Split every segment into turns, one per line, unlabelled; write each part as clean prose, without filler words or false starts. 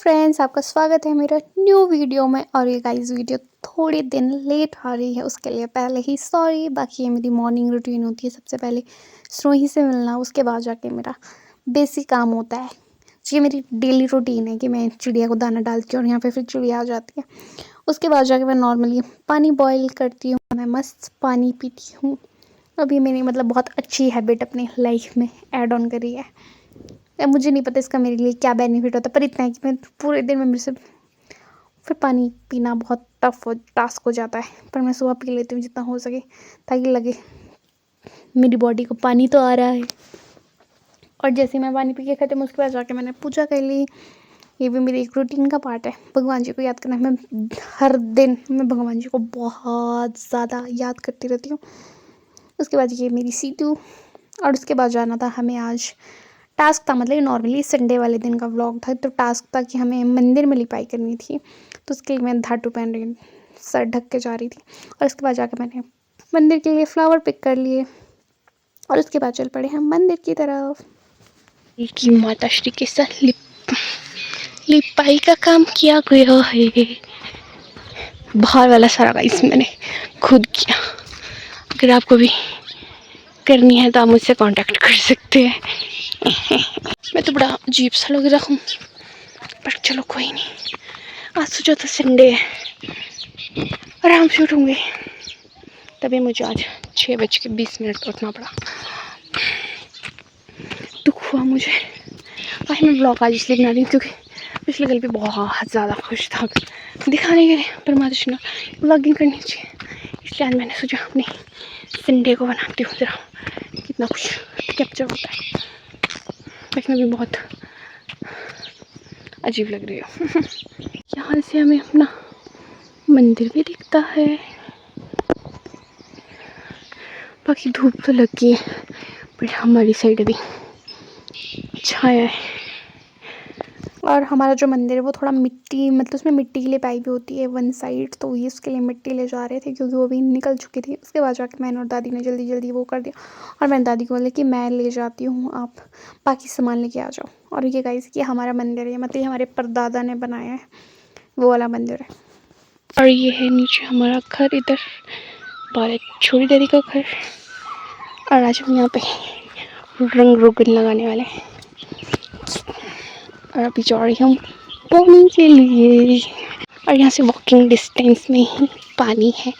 Friends, आपका स्वागत है मेरा न्यू वीडियो में। और ये गाइस वीडियो थोड़े दिन लेट आ रही है, उसके लिए पहले ही सॉरी। बाकी ये मेरी मॉर्निंग रूटीन होती है, सबसे पहले स्नोही से मिलना, उसके बाद जाके मेरा बेसिक काम होता है। ये मेरी डेली रूटीन है कि मैं चिड़िया को दाना डालती हूँ और यहाँ पे फिर चिड़िया आ जाती है। उसके बाद जाके मैं नॉर्मली पानी बॉयल करती हूँ, मैं मस्त पानी पीती हूँ। अभी मैंने बहुत अच्छी हैबिट अपनी लाइफ में ऐड ऑन करी है। मुझे नहीं पता इसका मेरे लिए क्या बेनिफिट होता है, पर इतना है कि मैं पूरे दिन में मेरे से फिर पानी पीना बहुत टास्क हो जाता है, पर मैं सुबह पी लेती हूँ जितना हो सके, ताकि लगे मेरी बॉडी को पानी तो आ रहा है। और जैसे मैं पानी पी के ख़त्म, उसके बाद जाके मैंने पूजा कर ली। ये भी मेरी एक रूटीन का पार्ट है, भगवान जी को याद करना। मैं हर दिन मैं भगवान जी को बहुत ज़्यादा याद करती रहती हूँ। उसके बाद ये मेरी सीटू। और उसके बाद जाना था हमें, आज टास्क था, मतलब नॉर्मली संडे वाले दिन का व्लॉग था, तो टास्क था कि हमें मंदिर में लिपाई करनी थी। तो उसके लिए मैं धातु पहन रही, सर ढक के जा रही थी। और उसके बाद जाकर मैंने मंदिर के लिए फ्लावर पिक कर लिए और उसके बाद चल पड़े हम मंदिर की तरफ। की माता श्री के साथ लिपाई का काम किया गया है। बाहर वाला सारा गाइस मैंने खुद किया। अगर आपको भी करनी है तो आप मुझसे कांटेक्ट कर सकते हैं। मैं तो बड़ा अजीब सा लग रहा हूँ, पर चलो कोई नहीं। आज सोचा था संडे है, आराम से उठूँगी, तभी मुझे आज 6:20 पर उठना पड़ा। दुख हुआ मुझे। आज मैं ब्लॉग आज इसलिए बना रही हूँ क्योंकि पिछले कल भी बहुत ज़्यादा खुश था दिखाने के लिए, पर माता ब्लॉगिंग करनी चाहिए, इसलिए आज मैंने सोचा अपनी संडे को बनाती हूँ, जरा कितना कुछ कैप्चर होता है। देखने भी बहुत अजीब लग रही है। यहाँ से हमें अपना मंदिर भी दिखता है, बाकी धूप तो लगी है, पर हमारी साइड भी छाया है। और हमारा जो मंदिर है वो थोड़ा मिट्टी, मतलब उसमें मिट्टी की लिपाई भी होती है वन साइड, तो ये उसके लिए मिट्टी ले जा रहे थे क्योंकि वो भी निकल चुकी थी। उसके बाद जाके मैंने और दादी ने जल्दी जल्दी वो कर दिया, और मैंने दादी को बोला कि मैं ले जाती हूँ, आप बाकी सामान लेके आ जाओ। और ये गाइस कि हमारा मंदिर है, मतलब ये हमारे परदादा ने बनाया है, वो वाला मंदिर है। और ये है नीचे हमारा घर, इधर बाहर छोटी दादी का घर। और आज हम यहाँ पे रंग रोगन लगाने वाले हैं, और अभी जा रही हूँ पानी के लिए। और यहाँ से वॉकिंग डिस्टेंस में ही पानी है,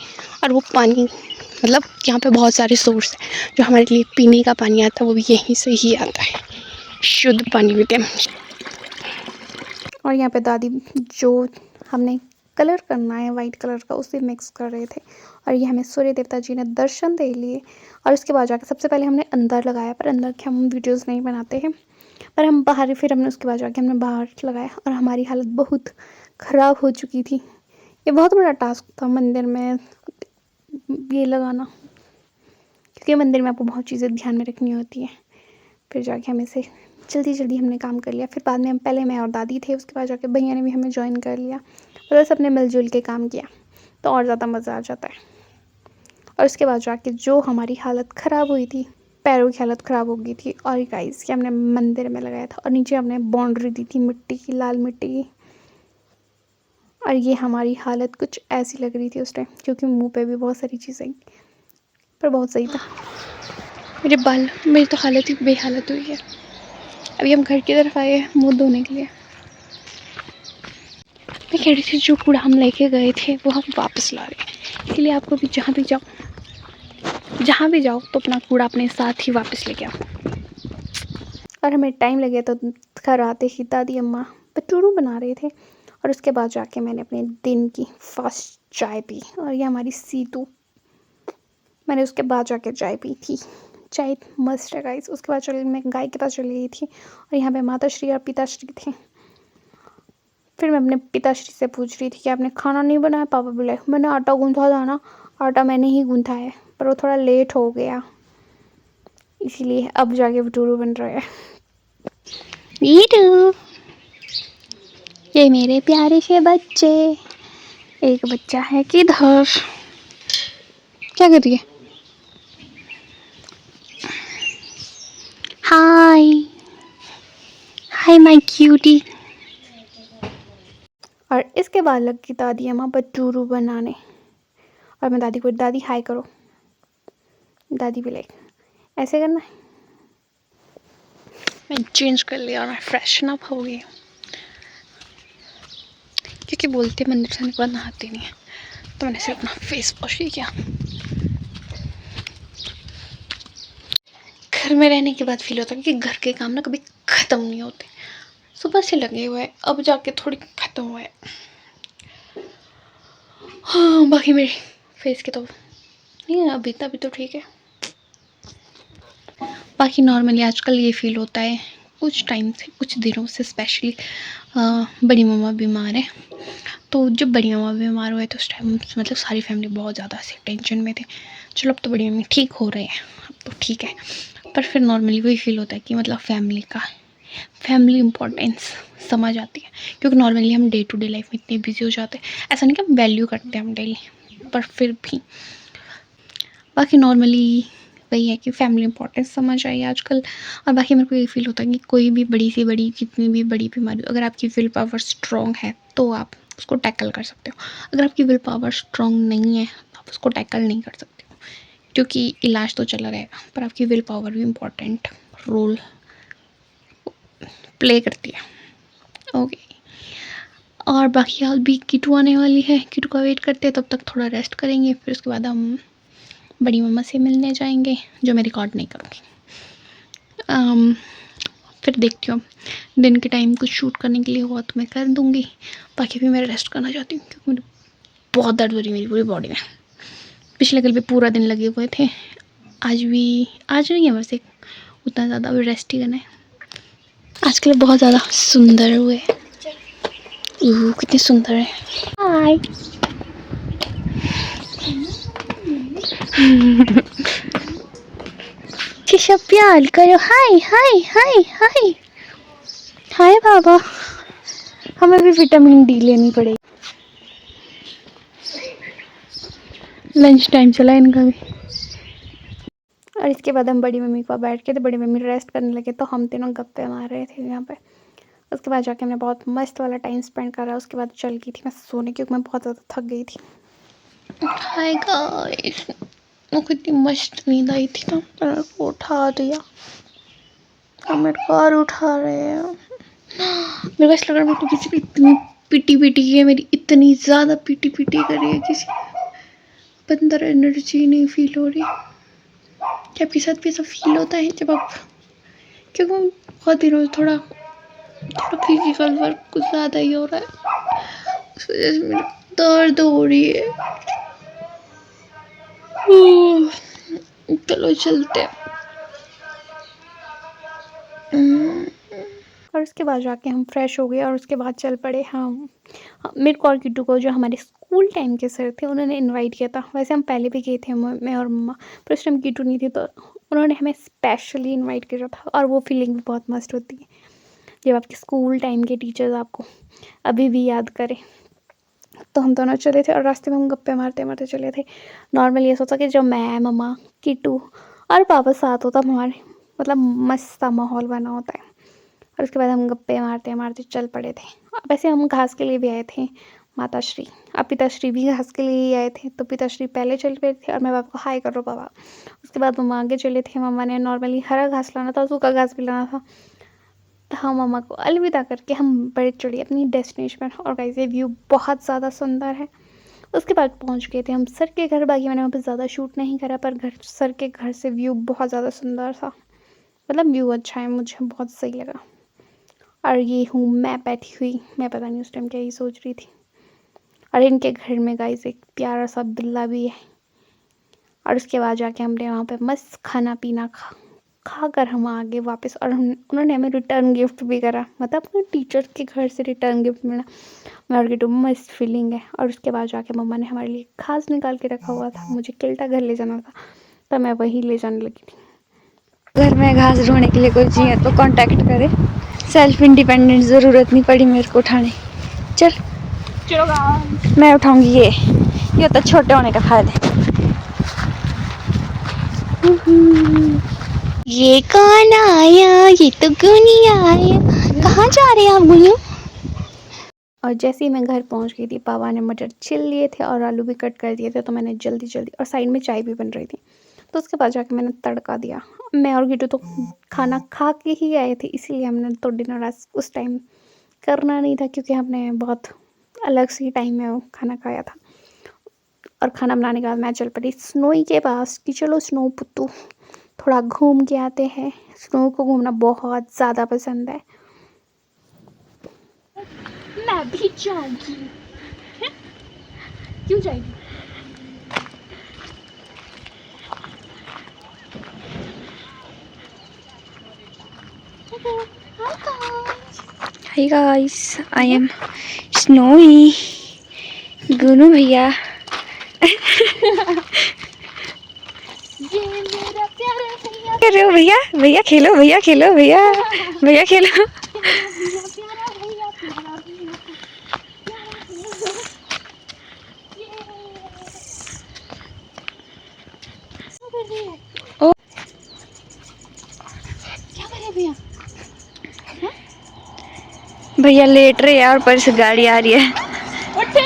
और वो पानी मतलब यहाँ पे बहुत सारे सोर्स हैं, जो हमारे लिए पीने का पानी आता है वो भी यहीं से ही आता है, शुद्ध पानी पीते हैं। और यहाँ पे दादी जो हमने कलर करना है वाइट कलर का, उसे मिक्स कर रहे थे। और ये हमें सूर्य देवता जी ने दर्शन दे लिए। और उसके बाद जाकर सबसे पहले हमने अंदर लगाया, पर अंदर के हम वीडियोज़ नहीं बनाते हैं, पर हम बाहर, फिर हमने उसके बाद जाके हमने बाहर लगाया, और हमारी हालत बहुत ख़राब हो चुकी थी। ये बहुत बड़ा टास्क था मंदिर में ये लगाना, क्योंकि मंदिर में आपको बहुत चीज़ें ध्यान में रखनी होती है। फिर जाके हमें से जल्दी जल्दी हमने काम कर लिया। फिर बाद में पहले मैं और दादी थे, उसके बाद जाके भैया ने भी हमें ज्वाइन कर लिया, मतलब सबने मिलजुल के काम किया, तो और ज़्यादा मज़ा आ जाता है। और उसके बाद जाके जो हमारी हालत ख़राब हुई थी, पैरों की हालत ख़राब हो गई थी। और गाइस कि हमने मंदिर में लगाया था, और नीचे हमने बाउंड्री दी थी मिट्टी की, लाल मिट्टी की। और ये हमारी हालत कुछ ऐसी लग रही थी उस टाइम, क्योंकि मुंह पे भी बहुत सारी चीज़ें आई, पर बहुत सही था। मेरी तो हालत ही बेहालत हुई है। अभी हम घर की तरफ आए हैं मुँह धोने के लिए। मैं कह रही थी जो कूड़ा हम लेके गए थे वो हम वापस ला रहे हैं, इसलिए आपको भी जहाँ भी जाओ तो अपना कूड़ा अपने साथ ही वापस लेके आओ। और हमें टाइम लगे तो घर आते ही दादी अम्मा भटूरू बना रहे थे। और उसके बाद जाके मैंने अपने दिन की फर्स्ट चाय पी, और ये हमारी सीतू, मैंने उसके बाद जाके चाय पी थी। चाय मस्त है गाइस। उसके बाद मैं गाय के पास चली गई थी, और यहाँ पे माता श्री और पिताश्री थे। फिर मैं अपने पिताश्री से पूछ रही थी कि आपने खाना नहीं बनाया। पापा बोले मैंने आटा गूंथा था ना, आटा मैंने ही गूंथा है, पर वो थोड़ा लेट हो गया, इसीलिए अब जाके भटूरू बन रहे हैं। ये मेरे प्यारे से बच्चे, एक बच्चा है किधर, क्या कर रही है? हाय हाय माय क्यूटी। और इसके बाद लगी दादी अम्मा भटूरू बनाने, और मैं दादी को, दादी हाय करो, दादी भी लाइक ऐसे करना है। मैं चेंज कर लिया और मैं फ्रेशन अप हो गई, क्योंकि बोलते मंदिर जाने के बाद नहाते नहीं है, तो मैंने सिर्फ अपना फेस वॉश ही किया। घर में रहने के बाद फील होता है कि घर के काम ना कभी ख़त्म नहीं होते। सुबह से लगे हुए हैं, अब जाके थोड़ी ख़त्म हुए हैं। हाँ, बाकी मेरी फेस के तो नहीं, अभी तो ठीक है। बाकी नॉर्मली आजकल ये फील होता है, कुछ टाइम से, कुछ दिनों से स्पेशली बड़ी मम्मा बीमार है, तो जब बड़ी मम्मा बीमार हुए तो उस टाइम मतलब सारी फैमिली बहुत ज़्यादा ऐसे टेंशन में थे। चलो अब तो बड़ी मम्मी ठीक हो रहे हैं, अब तो ठीक है, पर फिर नॉर्मली वही फील होता है कि मतलब फैमिली इम्पोर्टेंस समझ आती है, क्योंकि नॉर्मली हम डे टू डे लाइफ में इतने बिजी हो जाते हैं, ऐसा नहीं कि हम वैल्यू करते हैं हम डेली, पर फिर भी बाकी नॉर्मली वही है कि फैमिली इम्पोर्टेंस समझ आई आजकल। और बाकी मेरे को ये फील होता है कि कोई भी बड़ी से बड़ी, कितनी भी बड़ी बीमारी, अगर आपकी विल पावर स्ट्रॉन्ग है तो आप उसको टैकल कर सकते हो। अगर आपकी विल पावर स्ट्रॉन्ग नहीं है तो आप उसको टैकल नहीं कर सकते हो, क्योंकि इलाज तो चला रहेगा, पर आपकी विल पावर भी इम्पोर्टेंट रोल प्ले करती है। ओके, और बाकी आज भी कीटू आने वाली है, कीटू का वेट करते हैं, तब तक थोड़ा रेस्ट करेंगे, फिर उसके बाद हम बड़ी मम्मा से मिलने जाएंगे, जो मैं रिकॉर्ड नहीं करूँगी। फिर देखती हूँ, दिन के टाइम कुछ शूट करने के लिए हुआ तो मैं कर दूँगी, बाकी भी मैं रेस्ट करना चाहती हूँ, क्योंकि मुझे बहुत दर्द हो रही है मेरी पूरी बॉडी में। पिछले कल भी पूरा दिन लगे हुए थे, आज नहीं है, बस एक उतना ज़्यादा अभी रेस्ट ही करना है। आजकल बहुत ज़्यादा सुंदर हुए, कितने सुंदर है। हाय किशा प्यार करो, हाय हाय हाय हाय हाय बाबा, हमें भी विटामिन डी लेनी पड़ेगी। लंच टाइम चला इनका भी, और इसके बाद हम बड़ी मम्मी के पास बैठ के, तो बड़ी मम्मी रेस्ट करने लगे, तो हम तीनों गप्पे मार रहे थे यहाँ पे। उसके बाद जाके हमने बहुत मस्त वाला टाइम स्पेंड करा, उसके बाद चल गई थी मैं सोने, क्योंकि मैं बहुत ज़्यादा थक गई थी। हाय गाइस, मुझे इतनी मस्त नींद आई थी ना, मेरे को उठा दिया, मेरे को और उठा रहे हैं। मेरे को ऐसा लग रहा है किसी भी इतनी पीटी की है, मेरी इतनी ज़्यादा पीटी करी है किसी, अंदर एनर्जी नहीं फील हो रही। क्या आपके साथ भी ऐसा फील होता है जब आप, क्योंकि बहुत दिनों से थोड़ा फिजिकल वर्क कुछ ज़्यादा ही हो रहा है, उस वजह से मेरी दर्द हो रही है। चलो चलते हैं। और उसके बाद जाके हम फ्रेश हो गए, और उसके बाद चल पड़े हम, मेरे को और किट्टू को, जो हमारे स्कूल टाइम के सर थे, उन्होंने इनवाइट किया था। वैसे हम पहले भी गए थे, मैं और मम्मा, पर उस टाइम किट्टू नहीं थी, तो उन्होंने हमें स्पेशली इनवाइट किया था, और वो फीलिंग भी बहुत मस्त होती है जब आपके स्कूल टाइम के टीचर्स आपको अभी भी याद करें। तो हम दोनों चले थे, और रास्ते में हम गप्पे मारते मारते चले थे। नॉर्मली ये सोचा कि जब मैं, मम्मा, किट्टू और पापा साथ होता, हमारे मतलब मस्त सा माहौल बना होता है। और उसके बाद हम गप्पे मारते मारते चल पड़े थे। वैसे हम घास के लिए भी आए थे, माताश्री, अब पिताश्री भी घास के लिए ही आए थे, तो पिताश्री पहले चल पड़े थे, और मैं पापा को हाय करो पापा। उसके बाद मम्मा आगे चले थे, मम्मा ने नॉर्मली हरा घास लाना था, सूखा घास भी लाना था, तो हम मम्मा को अलविदा करके हम बढ़ चढ़े अपनी डेस्टिनेशन पर। और गाइस, ये व्यू बहुत ज़्यादा सुंदर है। उसके बाद पहुंच गए थे हम सर के घर। बाकी मैंने वहाँ पे ज़्यादा शूट नहीं करा, पर सर के घर से व्यू बहुत ज़्यादा सुंदर था, मतलब व्यू अच्छा है, मुझे बहुत सही लगा। और ये हूँ मैं बैठी हुई, मैं पता नहीं उस टाइम क्या ही सोच रही थी। और इनके घर में गाइस एक प्यारा सा बिल्ला भी है। और उसके बाद जाके हमने वहाँ पे मस्त खाना पीना खा कर हम आ गए वापस। और उन्होंने हमें रिटर्न गिफ्ट भी करा, मतलब अपने टीचर के घर से रिटर्न गिफ्ट मिला। मेरे को मस्त फीलिंग है। और उसके बाद जाके मम्मा ने हमारे लिए घास निकाल के रखा हुआ था, मुझे किल्टा घर ले जाना था, तो मैं वही ले जाने लगी थी। घर में घास ढोने के लिए कोई चाहिए तो कांटेक्ट करे। सेल्फ इंडिपेंडेंट ज़रूरत नहीं पड़ी मेरे को उठाने। चल मैं उठाऊंगी ये तो छोटे होने का फायदा। ये कौन आया, ये तो क्यों नहीं आया, कहाँ जा रहे हैं आप गुल्लू? और जैसे ही मैं घर पहुंच गई थी, पापा ने मटर छिल लिए थे और आलू भी कट कर दिए थे, तो मैंने जल्दी जल्दी, और साइड में चाय भी बन रही थी, तो उसके बाद जाके मैंने तड़का दिया। मैं और गिटू तो खाना खा के ही आए थे, इसीलिए हमने तो डिनर आज उस टाइम करना नहीं था, क्योंकि हमने बहुत अलग सी टाइम में वो खाना खाया था। और खाना बनाने के बाद मैं चल पड़ी स्नोई के पास कि चलो स्नो पुत्तू थोड़ा घूम के आते हैं। स्नो को घूमना बहुत ज़्यादा पसंद है। मैं भी जाऊंगी। क्यों जाएगी?
Hi guys, I am Snowy. Gunu भैया
ये मेरा प्यारा भैया,
कर रहे हो भैया? भैया खेलो, भैया खेलो, भैया भैया खेलो।
प्यारा भैया, प्यारा भैया, प्यारा भैया, प्यारा भैया। ये
ओ
क्या कर रहे हैं भैया?
भैया लेट रहे हैं और ऊपर से गाड़ी आ रही है।
उठे।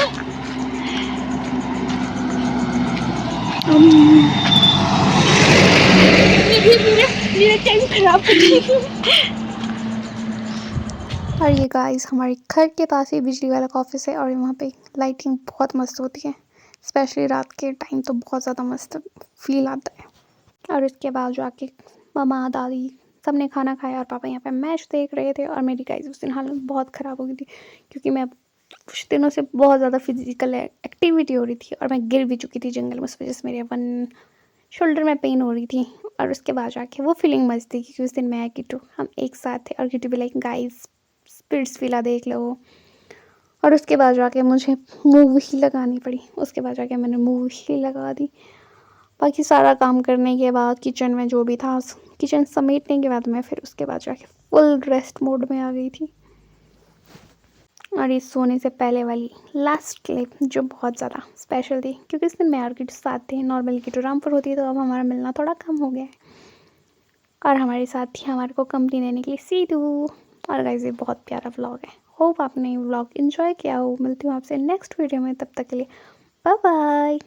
मेरा टाइम खराब कर दी। और ये गाइस हमारे घर के पास ही बिजली वाला का ऑफिस है, और वहाँ पे लाइटिंग बहुत मस्त होती है, स्पेशली रात के टाइम तो बहुत ज़्यादा मस्त फील आता है। और इसके बाद जाके मामा दादी सब ने खाना खाया, और पापा यहाँ पे मैच देख रहे थे। और मेरी गाइस उस दिन हालत बहुत ख़राब हो गई थी, क्योंकि मैं कुछ दिनों से बहुत ज़्यादा फिजिकल एक्टिविटी हो रही थी, और मैं गिर भी चुकी थी जंगल में, उस वजह से मेरे वन शोल्डर में पेन हो रही थी। और उसके बाद जाके वो फीलिंग मस्त थी, क्योंकि उस दिन मैं किटू हम एक साथ थे, और किटू भी लाइक गाइस स्पिरिट्स विला देख लो। और उसके बाद जाके मुझे मूवी लगानी पड़ी, उसके बाद जाके मैंने मूवी लगा दी। बाकी सारा काम करने के बाद किचन में जो भी था, किचन समेटने के बाद मैं फिर उसके बाद जाके फुल रेस्ट मोड में आ गई थी। और इस सोने से पहले वाली लास्ट क्लिप जो बहुत ज़्यादा स्पेशल थी, क्योंकि इस दिन मैं और किटू साथ थे। नॉर्मली किटू रामपुर होती है, तो अब हमारा मिलना थोड़ा कम हो गया है। और हमारे साथ थी हमारे को कंपनी देने के लिए सीधू। और गाइस ये बहुत प्यारा व्लॉग है, होप आपने व्लॉग इन्जॉय किया हो। मिलती हूँ आपसे नेक्स्ट वीडियो में, तब तक के लिए बाय बाय।